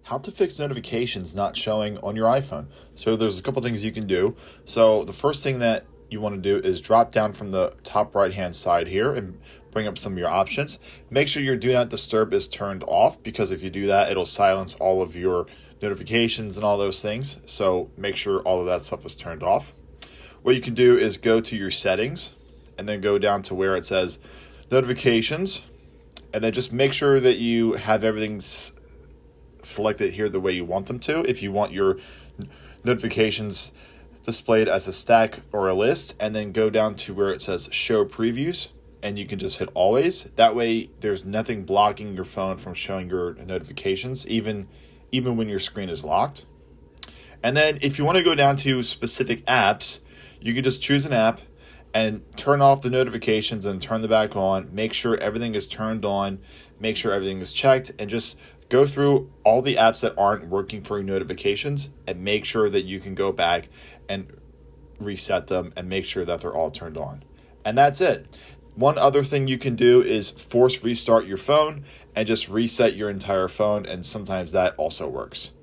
how to fix notifications not showing on your iPhone. So there's a couple things you can do. So the first thing that you want to do is drop down from the top right hand side here and bring up some of your options. Make sure your do not disturb is turned off, because if you do that, it'll silence all of your notifications and all those things. So make sure all of that stuff is turned off. What you can do is go to your settings and then go down to where it says notifications, and then just make sure that you have everything selected here the way you want them to. If you want your notifications displayed as a stack or a list, and then go down to where it says show previews, and you can just hit always. That way there's nothing blocking your phone from showing your notifications, even when your screen is locked. And then if you want to go down to specific apps, you can just choose an app and turn off the notifications and turn them back on. Make sure everything is turned on, make sure everything is checked, and just go through all the apps that aren't working for your notifications and make sure that you can go back and reset them and make sure that they're all turned on. And that's it. One other thing you can do is force restart your phone and just reset your entire phone, and sometimes that also works.